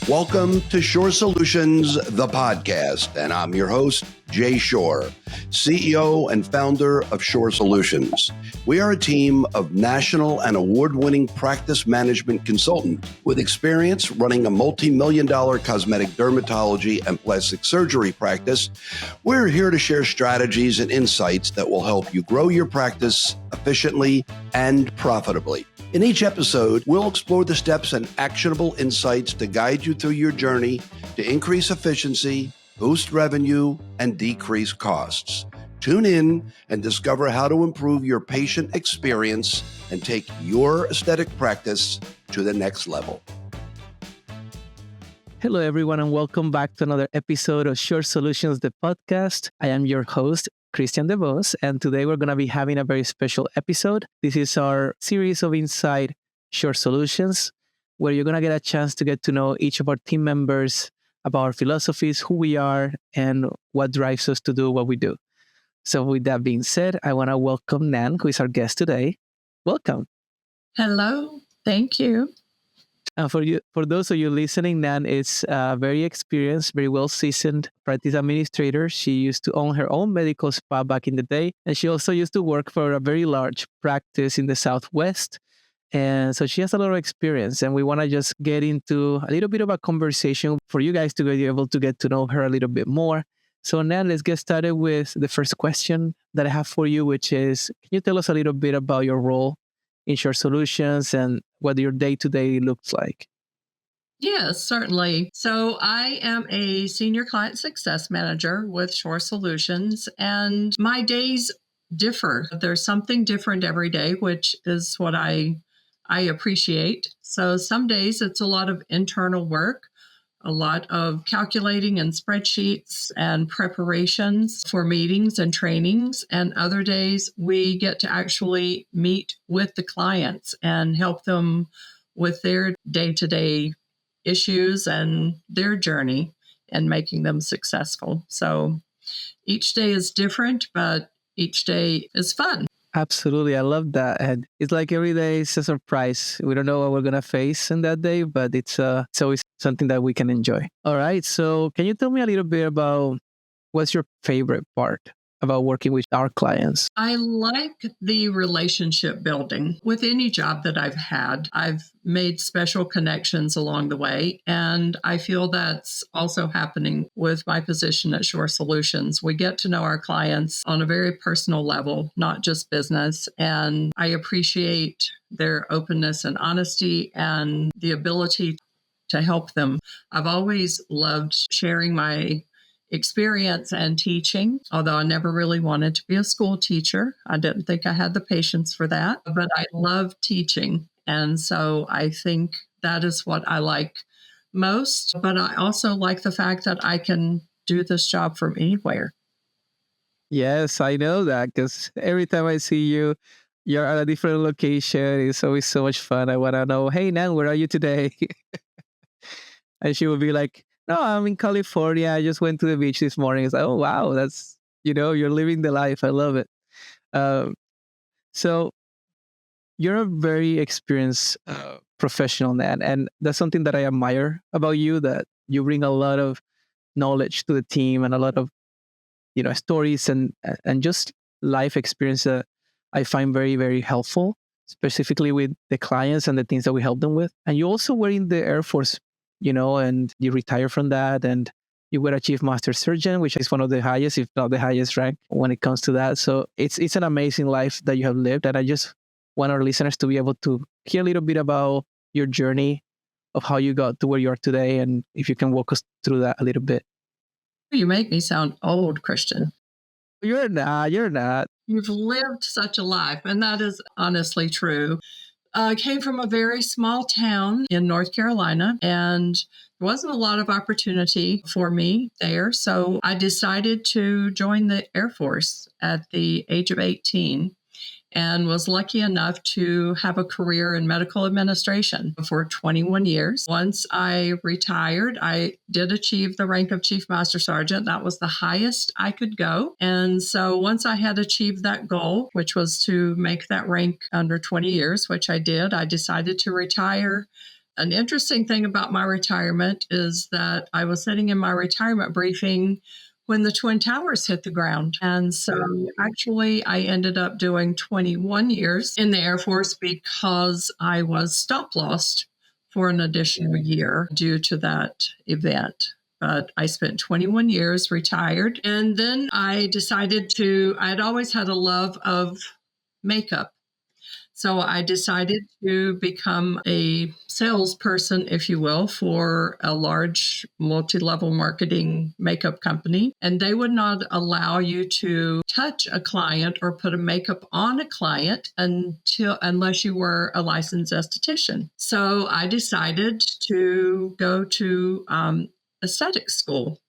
Welcome to Shore Solutions, the podcast, and I'm your host, Jay Shore, CEO and founder of Shore Solutions. We are a team of national and award-winning practice management consultants with experience running a multi-million-dollar cosmetic dermatology and plastic surgery practice. We're here to share strategies and insights that will help you grow your practice efficiently and profitably. In each episode, we'll explore the steps and actionable insights to guide you through your journey to increase efficiency, boost revenue, and decrease costs. Tune in and discover how to improve your patient experience and take your aesthetic practice to the next level. Hello, everyone, and welcome back to another episode of Shore Solutions, the podcast. I am your host, Christian DeVos, and today we're going to be having a very special episode. This is our series of Inside Shore Solutions, where you're going to get a chance to get to know each of our team members about our philosophies, who we are, and what drives us to do what we do. So with that being said, I want to welcome Nan, who is our guest today. Welcome. Hello. Thank you. And for those of you listening, Nan is a very experienced, very well-seasoned practice administrator. She used to own her own medical spa back in the day, and she also used to work for a very large practice in the Southwest. And so she has a lot of experience, and we want to just get into a little bit of a conversation for you guys to be able to get to know her a little bit more. So Nan, let's get started with the first question that I have for you, which is, can you tell us a little bit about your role in Shore Solutions and what your day-to-day looks like? Yes, certainly. So I am a senior client success manager with Shore Solutions, and my days differ. There's something different every day, which is what I appreciate. So some days it's a lot of internal work, a lot of calculating and spreadsheets and preparations for meetings and trainings. And other days we get to actually meet with the clients and help them with their day-to-day issues and their journey and making them successful. So each day is different, but each day is fun. Absolutely. I love that. And it's like every day is a surprise. We don't know what we're going to face in that day, but it's always something that we can enjoy. All right. So can you tell me a little bit about what's your favorite part about working with our clients? I like the relationship building. With any job that I've had, I've made special connections along the way. And I feel that's also happening with my position at Shore Solutions. We get to know our clients on a very personal level, not just business. And I appreciate their openness and honesty and the ability to help them. I've always loved sharing my experience and teaching, although I never really wanted to be a school teacher. I didn't think I had the patience for that, but I love teaching. And so I think that is what I like most. But I also like the fact that I can do this job from anywhere. Yes, I know that because every time I see you, you're at a different location. It's always so much fun. I want to know, hey, Nan, where are you today? And she would be like, no, I'm in California. I just went to the beach this morning. It's like, oh, wow, that's, you're living the life. I love it. So you're a very experienced professional, Nan. And that's something that I admire about you, that you bring a lot of knowledge to the team and a lot of, stories and just life experience that I find very, very helpful, specifically with the clients and the things that we help them with. And you also were in the Air Force, and you retired from that, and you were a chief master surgeon, which is one of the highest, if not the highest rank when it comes to that. So it's an amazing life that you have lived. And I just want our listeners to be able to hear a little bit about your journey of how you got to where you are today. And if you can walk us through that a little bit. You make me sound old, Christian. You're not. You've lived such a life, and that is honestly true. I came from a very small town in North Carolina, and there wasn't a lot of opportunity for me there. So I decided to join the Air Force at the age of 18 and was lucky enough to have a career in medical administration for 21 years. Once I retired, I did achieve the rank of Chief Master Sergeant. That was the highest I could go. And so once I had achieved that goal, which was to make that rank under 20 years, which I did, I decided to retire An interesting thing about my retirement is that I was sitting in my retirement briefing when the Twin Towers hit the ground. And so actually, I ended up doing 21 years in the Air Force because I was stop lossed for an additional year due to that event. But I spent 21 years retired. And then I decided I'd always had a love of makeup. So I decided to become a salesperson, if you will, for a large multi-level marketing makeup company. And they would not allow you to touch a client or put a makeup on a client unless you were a licensed esthetician. So I decided to go to aesthetic school.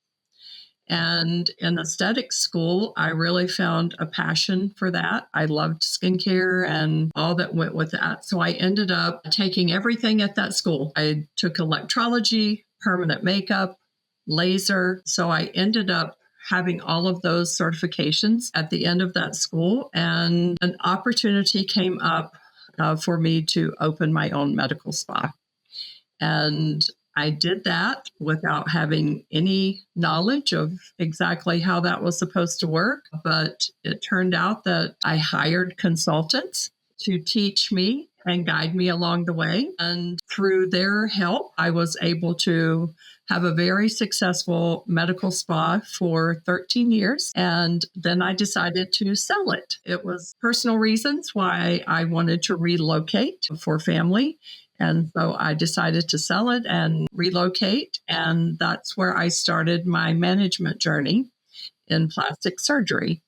And in aesthetic school, I really found a passion for that. I loved skincare and all that went with that. So I ended up taking everything at that school. I took electrology, permanent makeup, laser. So I ended up having all of those certifications at the end of that school. And an opportunity came up for me to open my own medical spa. And I did that without having any knowledge of exactly how that was supposed to work. But it turned out that I hired consultants to teach me and guide me along the way. And through their help, I was able to have a very successful medical spa for 13 years. And then I decided to sell it. It was personal reasons why I wanted to relocate for family. And so I decided to sell it and relocate. And that's where I started my management journey in plastic surgery.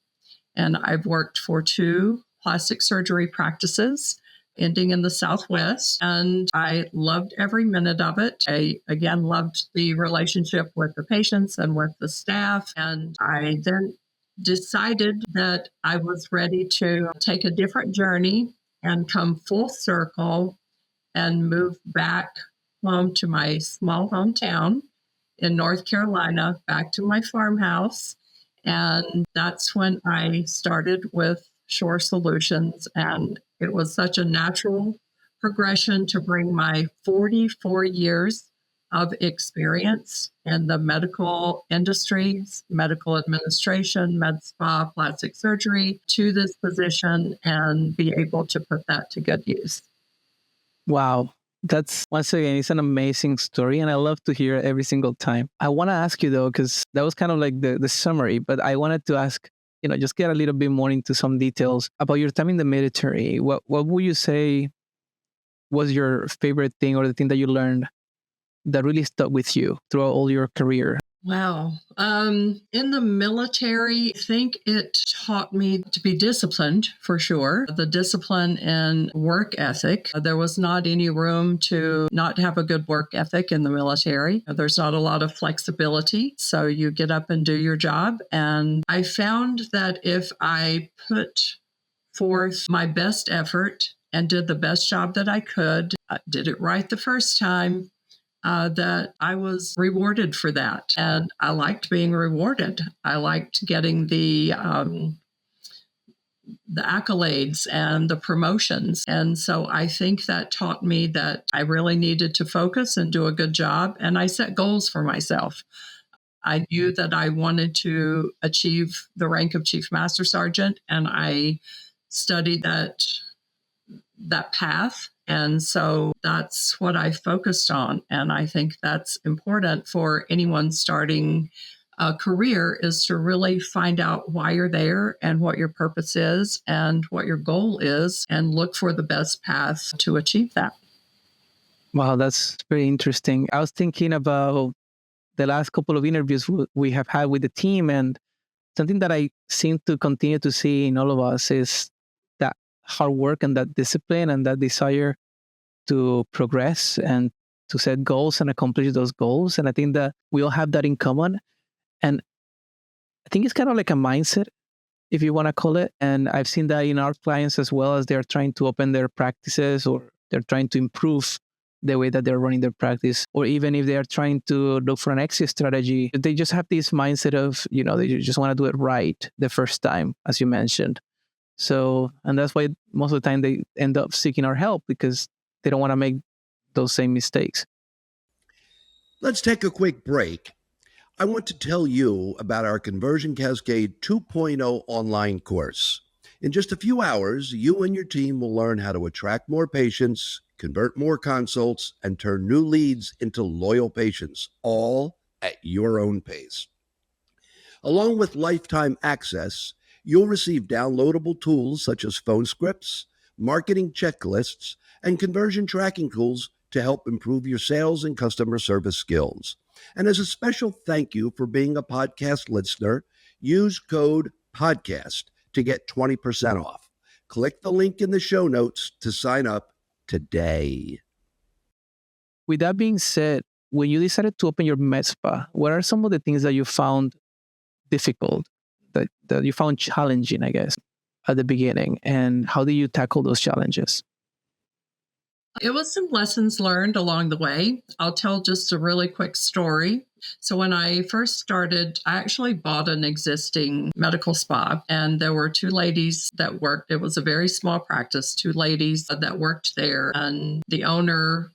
And I've worked for 2 plastic surgery practices, ending in the Southwest. And I loved every minute of it. I, again, loved the relationship with the patients and with the staff. And I then decided that I was ready to take a different journey and come full circle and moved back home to my small hometown in North Carolina, back to my farmhouse. And that's when I started with Shore Solutions. And it was such a natural progression to bring my 44 years of experience in the medical industries, medical administration, med spa, plastic surgery to this position and be able to put that to good use. Wow. That's, once again, it's an amazing story. And I love to hear it every single time. I want to ask you, though, because that was kind of like the summary, but I wanted to ask, just get a little bit more into some details about your time in the military. What would you say was your favorite thing or the thing that you learned that really stuck with you throughout all your career? Wow. In the military, I think it taught me to be disciplined for sure. The discipline and work ethic. There was not any room to not have a good work ethic in the military. There's not a lot of flexibility. So you get up and do your job. And I found that if I put forth my best effort and did the best job that I could, did it right the first time, that I was rewarded for that. And I liked being rewarded. I liked getting the accolades and the promotions. And so I think that taught me that I really needed to focus and do a good job. And I set goals for myself. I knew that I wanted to achieve the rank of Chief Master Sergeant, and I studied that path. And so that's what I focused on. And I think that's important for anyone starting a career, is to really find out why you're there and what your purpose is and what your goal is, and look for the best path to achieve that. Wow, that's very interesting. I was thinking about the last couple of interviews we have had with the team, and something that I seem to continue to see in all of us is that hard work and that discipline and that desire to progress and to set goals and accomplish those goals. And I think that we all have that in common. And I think it's kind of like a mindset, if you want to call it. And I've seen that in our clients as well, as they're trying to open their practices or they're trying to improve the way that they're running their practice, or even if they're trying to look for an exit strategy, they just have this mindset of, they just want to do it right the first time, as you mentioned. So, and that's why most of the time they end up seeking our help, because they don't want to make those same mistakes. Let's take a quick break. I want to tell you about our Conversion Cascade 2.0 online course. In just a few hours, you and your team will learn how to attract more patients, convert more consults, and turn new leads into loyal patients, all at your own pace. Along with lifetime access, you'll receive downloadable tools such as phone scripts, marketing checklists, and conversion tracking tools to help improve your sales and customer service skills. And as a special thank you for being a podcast listener, use code PODCAST to get 20% off. Click the link in the show notes to sign up today. With that being said, when you decided to open your med spa, what are some of the things that you found difficult, that you found challenging, I guess, at the beginning? And how do you tackle those challenges? It was some lessons learned along the way. I'll tell just a really quick story. So when I first started, I actually bought an existing medical spa, and there were two ladies that worked. It was a very small practice, two ladies that worked there, and the owner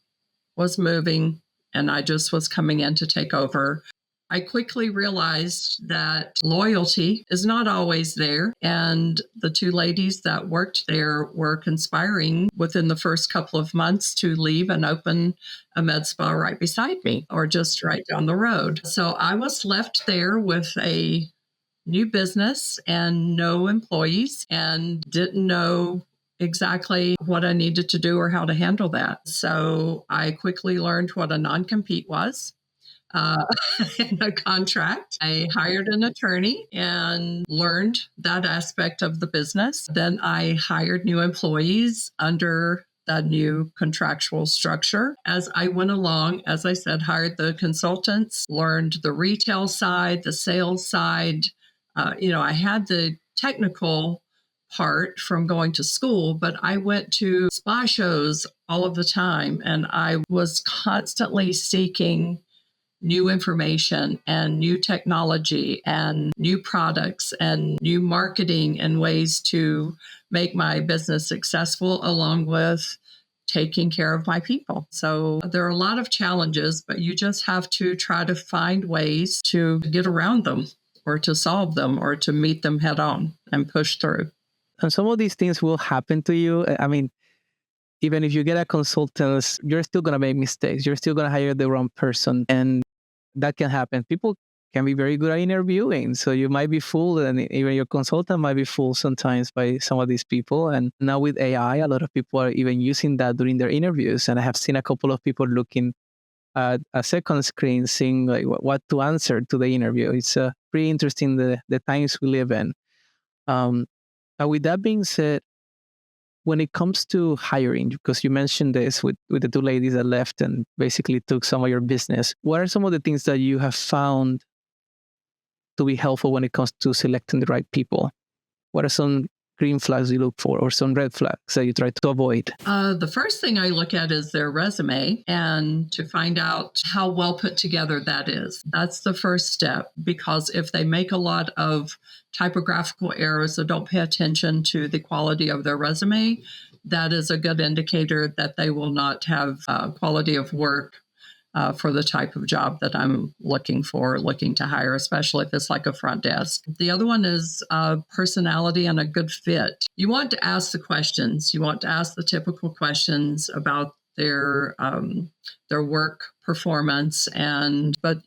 was moving, and I just was coming in to take over. I quickly realized that loyalty is not always there. And the two ladies that worked there were conspiring within the first couple of months to leave and open a med spa right beside me or just right down the road. So I was left there with a new business and no employees and didn't know exactly what I needed to do or how to handle that. So I quickly learned what a non-compete was. In a contract. I hired an attorney and learned that aspect of the business. Then I hired new employees under that new contractual structure. As I went along, as I said, hired the consultants, learned the retail side, the sales side. I had the technical part from going to school, but I went to spa shows all of the time, and I was constantly seeking new information and new technology and new products and new marketing and ways to make my business successful, along with taking care of my people. So there are a lot of challenges, but you just have to try to find ways to get around them or to solve them or to meet them head on and push through. And some of these things will happen to you. I mean, even if you get a consultant, you're still going to make mistakes. You're still going to hire the wrong person. And that can happen. People can be very good at interviewing. So you might be fooled, and even your consultant might be fooled sometimes by some of these people. And now with AI, a lot of people are even using that during their interviews. And I have seen a couple of people looking at a second screen, seeing like what to answer to the interview. It's pretty interesting, the times we live in. But with that being said, when it comes to hiring, because you mentioned this with the two ladies that left and basically took some of your business, what are some of the things that you have found to be helpful when it comes to selecting the right people? What are some green flags you look for or some red flags that you try to avoid? The first thing I look at is their resume and to find out how well put together that is. That's the first step, because if they make a lot of typographical errors or don't pay attention to the quality of their resume, that is a good indicator that they will not have quality of work for the type of job that I'm looking to hire, especially if it's like a front desk. The other one is personality and a good fit. You want to ask the questions. You want to ask the typical questions about their work performance, but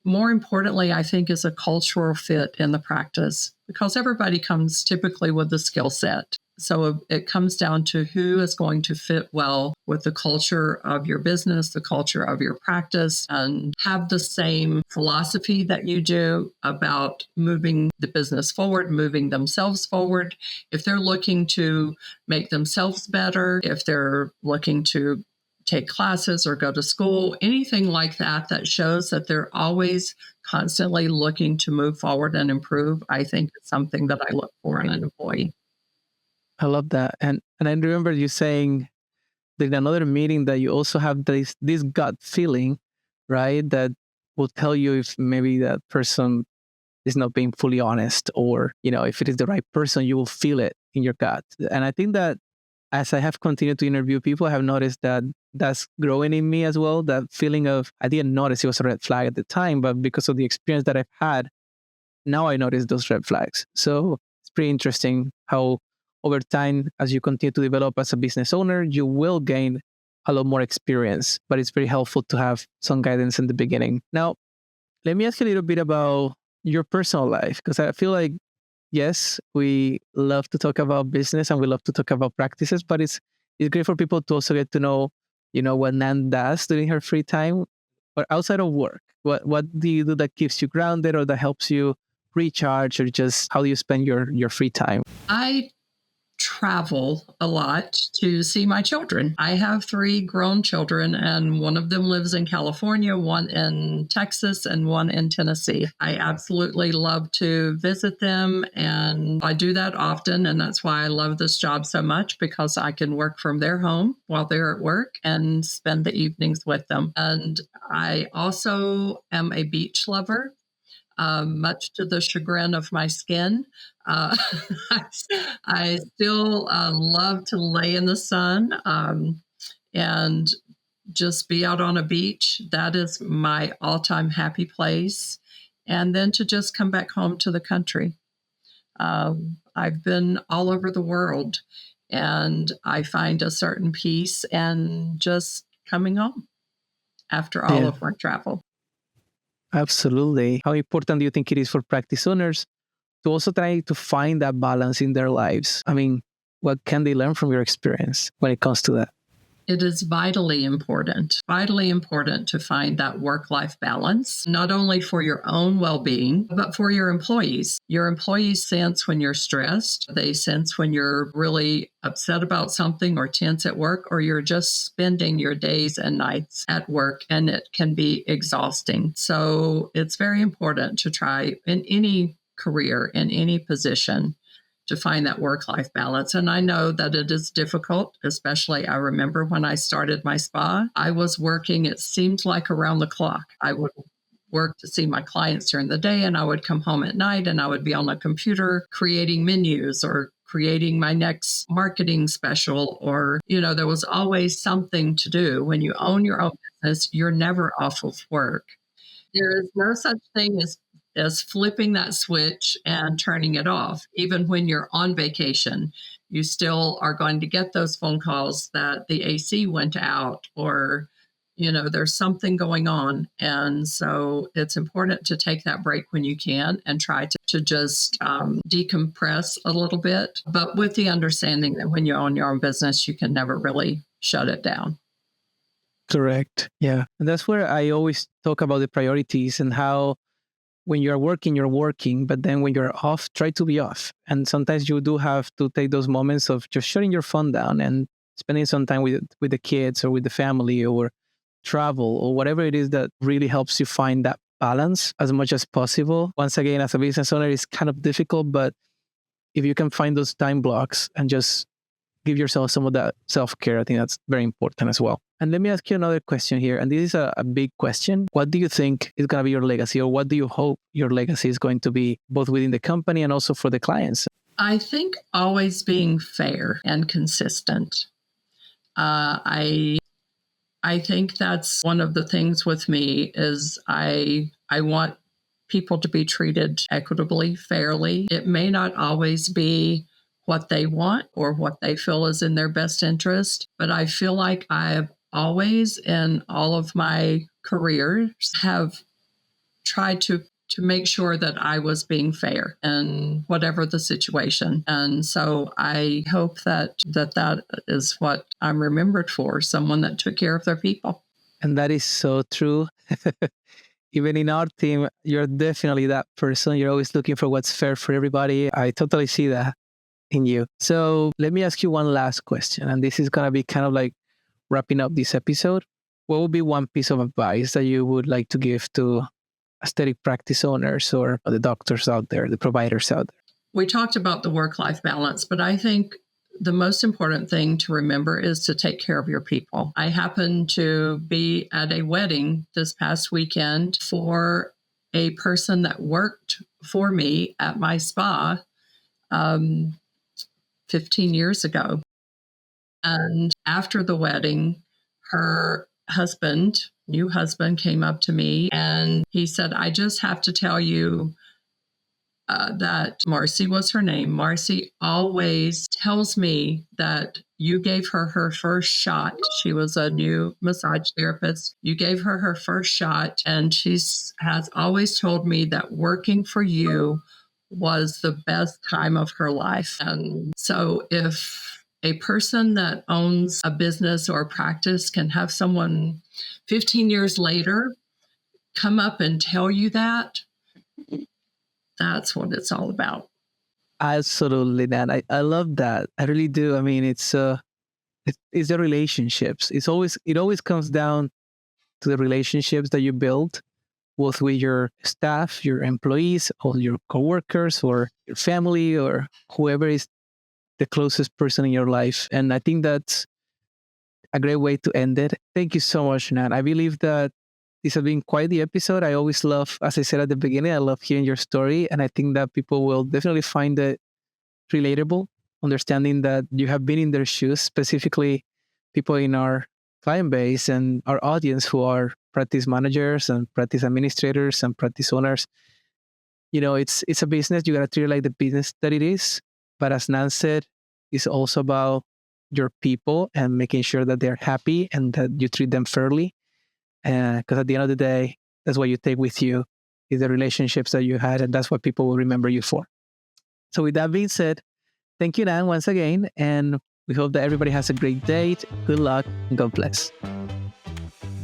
more importantly, I think, is a cultural fit in the practice, because everybody comes typically with a skill set. So it comes down to who is going to fit well with the culture of your business, the culture of your practice, and have the same philosophy that you do about moving the business forward, moving themselves forward. If they're looking to make themselves better, if they're looking to take classes or go to school, anything like that, that shows that they're always constantly looking to move forward and improve, I think it's something that I look for in an employee. I love that. And I remember you saying in another meeting that you also have this gut feeling, right? That will tell you if maybe that person is not being fully honest, or, if it is the right person, you will feel it in your gut. And I think that as I have continued to interview people, I have noticed that that's growing in me as well. That feeling of, I didn't notice it was a red flag at the time, but because of the experience that I've had, now I notice those red flags. So it's pretty interesting how over time, as you continue to develop as a business owner, you will gain a lot more experience, but it's very helpful to have some guidance in the beginning. Now, let me ask you a little bit about your personal life, because I feel like, yes, we love to talk about business and we love to talk about practices, but it's great for people to also get to know, what Nan does during her free time or outside of work. What do you do that keeps you grounded or that helps you recharge, or just how do you spend your free time? I travel a lot to see my children. I have 3 grown children, and one of them lives in California, one in Texas, and one in Tennessee. I absolutely love to visit them, and I do that often. And that's why I love this job so much, because I can work from their home while they're at work and spend the evenings with them. And I also am a beach lover. Much to the chagrin of my skin. Uh, I still love to lay in the sun and just be out on a beach. That is my all-time happy place. And then to just come back home to the country. I've been all over the world, and I find a certain peace and just coming home after all Yeah, of my travel. absolutely. How important do you think it is for practice owners to also try to find that balance in their lives? I mean, what can they learn from your experience when it comes to that? It is vitally important to find that work life balance, not only for your own well being, but for your employees. Your employees sense when you're stressed, they sense when you're really upset about something or tense at work, or you're just spending your days and nights at work, and it can be exhausting. So it's very important to try in any career, in any position, to find that work-life balance. And I know that it is difficult, especially I remember when I started my spa, I was working, it seemed like around the clock. I would work to see my clients during the day, and I would come home at night and I would be on a computer creating menus or creating my next marketing special, or, there was always something to do. When you own your own business, you're never off of work. There is no such thing as flipping that switch and turning it off. Even when you're on vacation, you still are going to get those phone calls that the AC went out, or, there's something going on. And so it's important to take that break when you can and try to just decompress a little bit, but with the understanding that when you own your own business, you can never really shut it down. Correct. Yeah. And that's where I always talk about the priorities and how when you're working, but then when you're off, try to be off. And sometimes you do have to take those moments of just shutting your phone down and spending some time with the kids or with the family or travel or whatever it is that really helps you find that balance as much as possible. Once again, as a business owner, it's kind of difficult, but if you can find those time blocks and just give yourself some of that self-care, I think that's very important as well. And let me ask you another question here. And this is a big question. What do you think is going to be your legacy, or what do you hope your legacy is going to be, both within the company and also for the clients? I think always being fair and consistent. I think that's one of the things with me is I want people to be treated equitably, fairly. It may not always be what they want or what they feel is in their best interest, but I feel like I've always, in all of my careers, have tried to make sure that I was being fair in whatever the situation. And so I hope that is what I'm remembered for, someone that took care of their people. And that is so true. Even in our team, you're definitely that person. You're always looking for what's fair for everybody. I totally see that in you. So let me ask you one last question. And this is going to be kind of like wrapping up this episode. What would be one piece of advice that you would like to give to aesthetic practice owners or the doctors out there, the providers out there? We talked about the work-life balance, but I think the most important thing to remember is to take care of your people. I happened to be at a wedding this past weekend for a person that worked for me at my spa 15 years ago. And after the wedding, her new husband, came up to me and he said, I just have to tell you that Marcy was her name. Marcy always tells me that you gave her first shot. She was a new massage therapist. You gave her first shot, and has always told me that working for you was the best time of her life. And so if a person that owns a business or a practice can have someone 15 years later come up and tell you that, that's what it's all about. Absolutely, Dan. I love that. I really do. I mean, it's the relationships. It always comes down to the relationships that you build, both with your staff, your employees, or your coworkers, or your family, or whoever is the closest person in your life. And I think that's a great way to end it. Thank you so much, Nan. I believe that this has been quite the episode. I always love, as I said at the beginning, I love hearing your story. And I think that people will definitely find it relatable, understanding that you have been in their shoes, specifically people in our client base and our audience who are practice managers and practice administrators and practice owners. It's a business. You got to treat it like the business that it is. But as Nan said, it's also about your people and making sure that they're happy and that you treat them fairly. Because at the end of the day, that's what you take with you, is the relationships that you had, and that's what people will remember you for. So with that being said, thank you, Nan, once again, and we hope that everybody has a great day. Good luck, and God bless.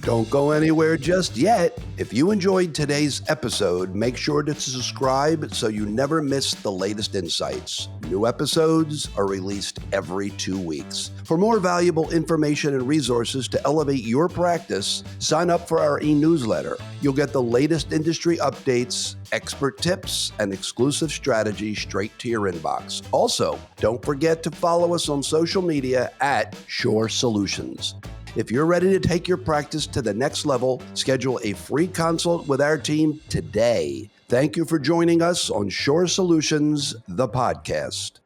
Don't go anywhere just yet. If you enjoyed today's episode, make sure to subscribe so you never miss the latest insights. New episodes are released every 2 weeks. For more valuable information and resources to elevate your practice, sign up for our e-newsletter. You'll get the latest industry updates, expert tips, and exclusive strategies straight to your inbox. Also, don't forget to follow us on social media at Shore Solutions. If you're ready to take your practice to the next level, schedule a free consult with our team today. Thank you for joining us on Shore Solutions, the podcast.